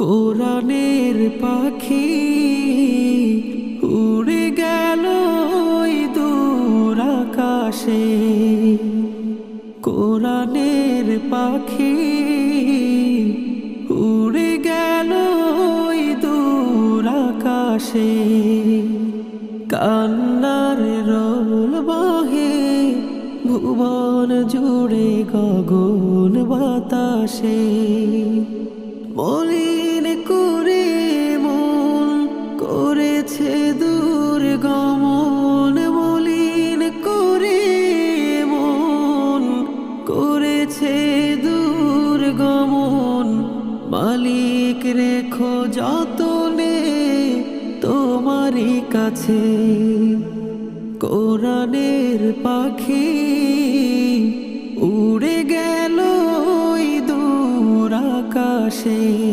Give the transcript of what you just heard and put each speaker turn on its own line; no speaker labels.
কোরআনের পাখি উড়ে গেল ওই দূর আকাশে। কোরআনের পাখি উড়ে গেল ওই দূর আকাশে। কান্নার রোল বহে ভুবন জুড়ে গগন বাতাসে। মলিন করে মন করেছে দূর গমন, মলিন করে মন করেছে দূর গমন। মালিক রেখো যতনে তোমারই কাছে। কোরআনের পাখি উড়ে গেল ওই দূর আকাশে।